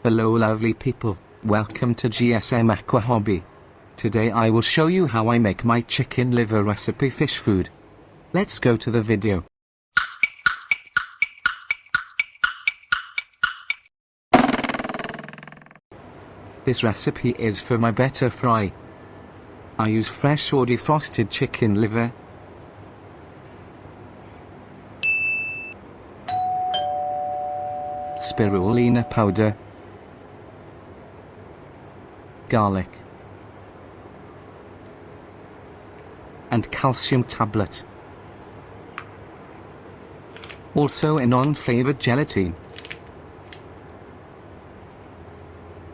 Hello lovely people, welcome to GSM Aqua Hobby. Today I will show you how I make my chicken liver recipe fish food. Let's go to the video. This recipe is for my better fry. I use fresh or defrosted chicken liver, spirulina powder, garlic, and calcium tablet. Also a non-flavored gelatine.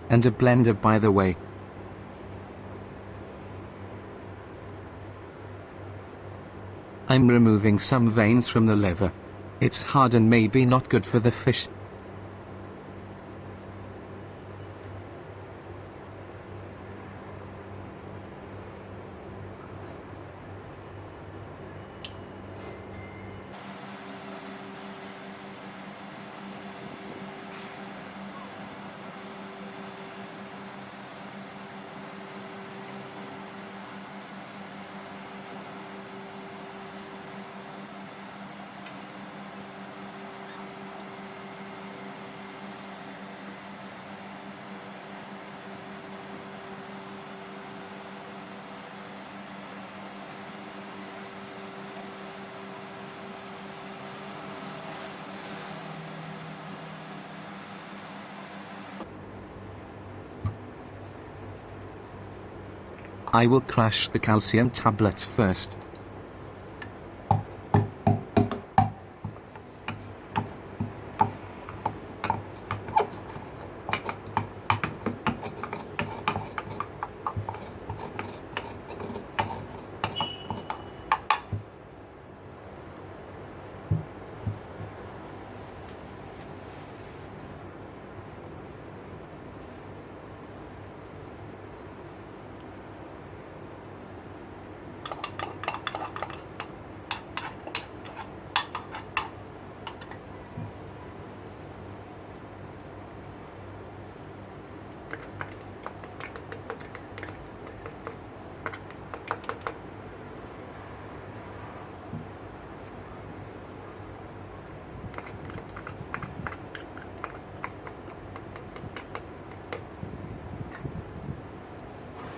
And a blender, by the way. I'm removing some veins from the liver. It's hard and maybe not good for the fish. I will crush the calcium tablets first.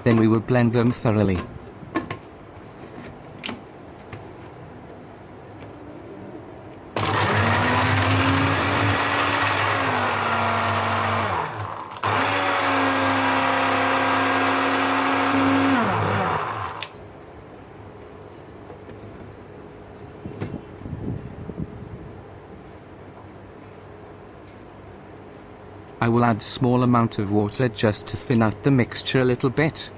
Then we will blend them thoroughly. I will add small amount of water just to thin out the mixture a little bit.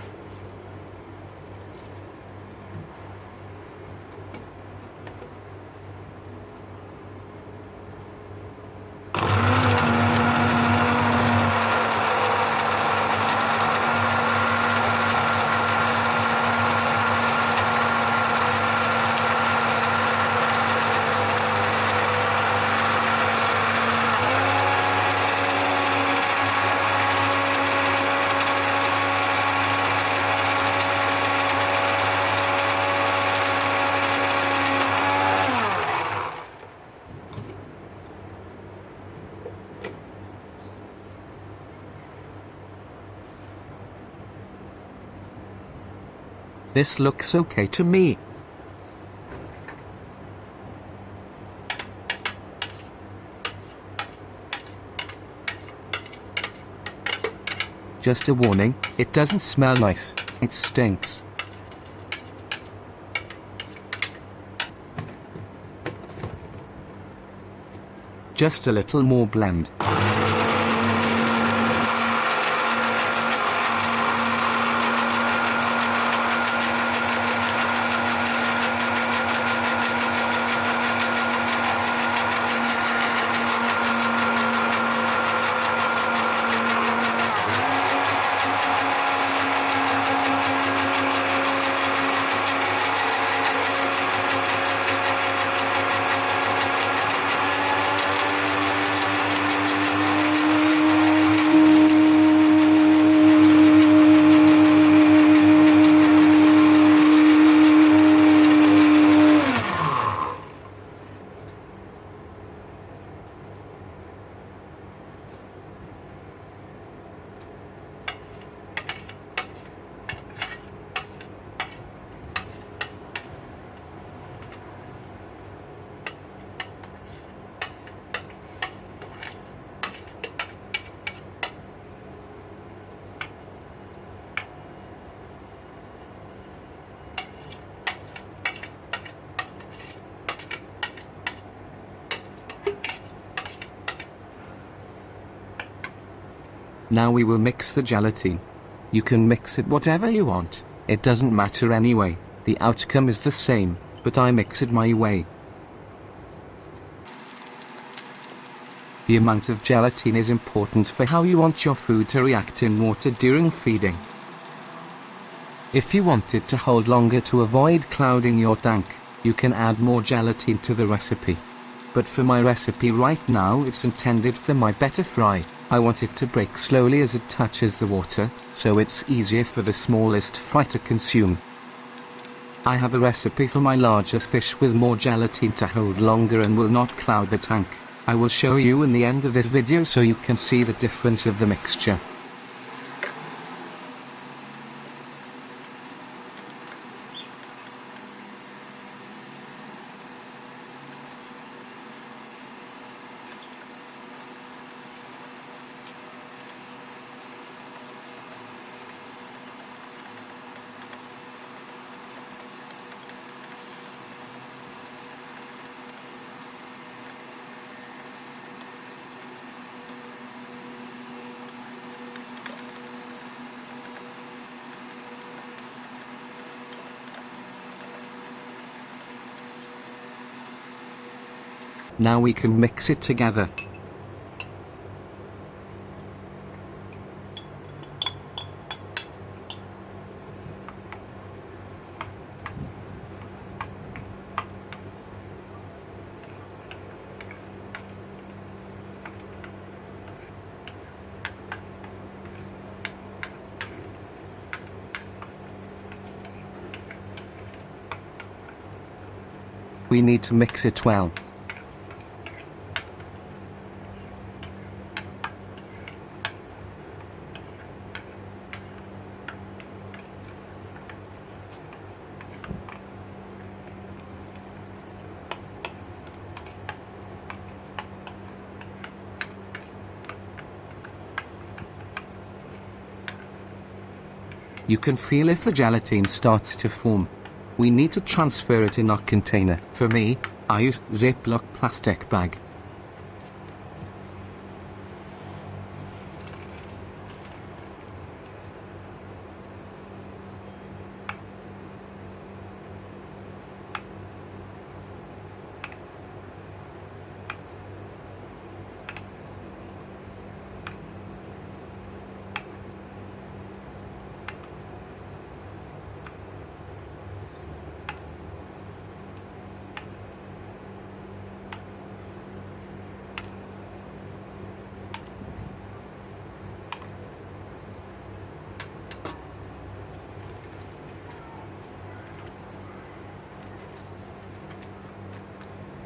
This looks okay to me. Just a warning, it doesn't smell nice, it stinks. Just a little more blend. Now we will mix the gelatine. You can mix it whatever you want, it doesn't matter anyway, the outcome is the same, but I mix it my way. The amount of gelatine is important for how you want your food to react in water during feeding. If you want it to hold longer to avoid clouding your tank, you can add more gelatine to the recipe. But for my recipe right now it's intended for my better fry. I want it to break slowly as it touches the water, so it's easier for the smallest fry to consume. I have a recipe for my larger fish with more gelatine to hold longer and will not cloud the tank. I will show you in the end of this video so you can see the difference of the mixture. Now we can mix it together. We need to mix it well. You can feel if the gelatine starts to form. We need to transfer it in our container. For me, I use Ziploc plastic bag.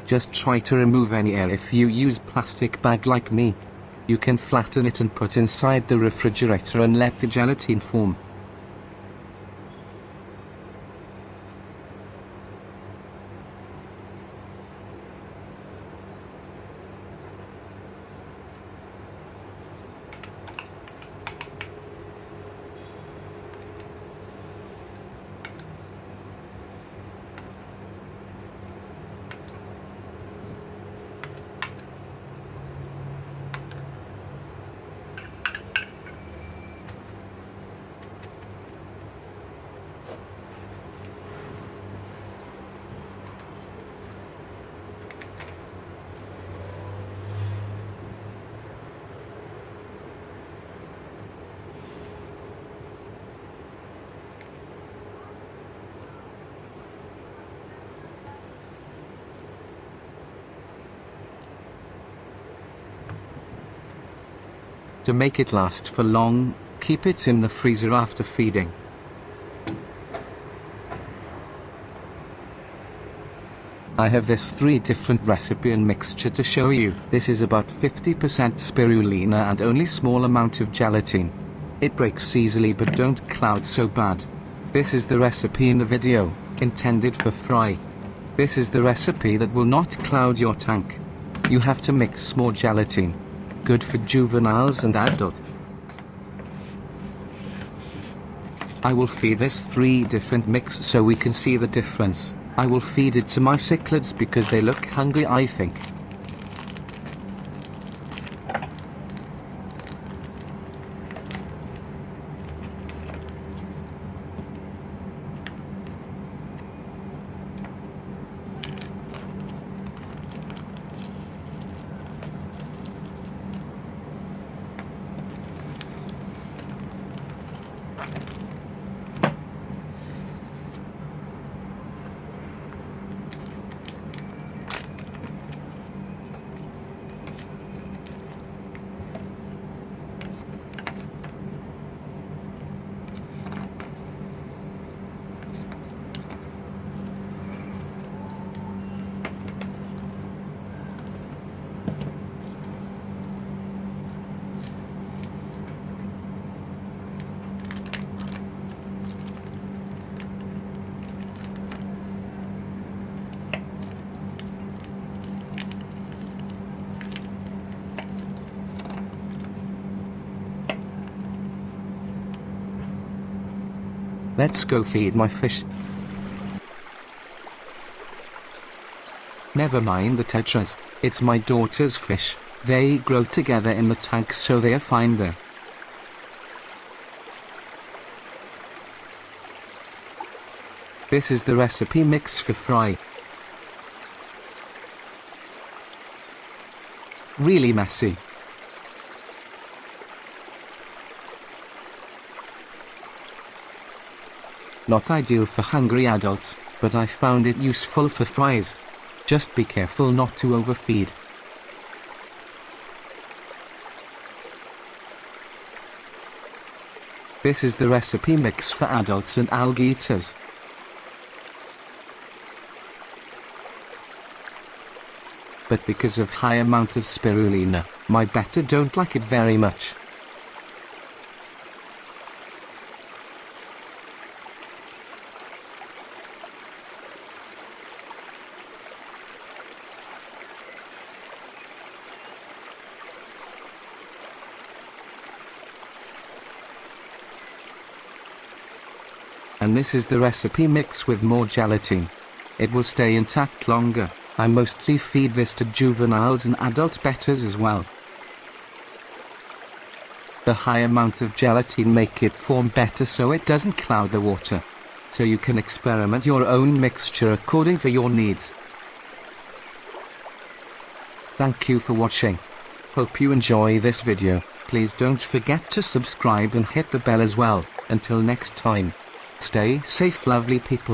Just try to remove any air if you use plastic bag like me. You can flatten it and put inside the refrigerator and let the gelatine form. To make it last for long, keep it in the freezer after feeding. I have this 3 different recipe and mixture to show you. This is about 50% spirulina and only small amount of gelatine. It breaks easily but don't cloud so bad. This is the recipe in the video, intended for fry. This is the recipe that will not cloud your tank. You have to mix more gelatine. Good for juveniles and adult. I will feed this 3 different mix so we can see the difference. I will feed it to my cichlids because they look hungry, I think. Let's go feed my fish. Never mind the tetras, it's my daughter's fish. They grow together in the tank, so they are fine there. This is the recipe mix for fry. Really messy. Not ideal for hungry adults, but I found it useful for fries. Just be careful not to overfeed. This is the recipe mix for adults and algae eaters. But because of high amount of spirulina, my betta don't like it very much. And this is the recipe mix with more gelatine. It will stay intact longer. I mostly feed this to juveniles and adult bettas as well. The high amount of gelatine make it form better so it doesn't cloud the water. So you can experiment your own mixture according to your needs. Thank you for watching. Hope you enjoy this video. Please don't forget to subscribe and hit the bell as well. Until next time. Stay safe, lovely people.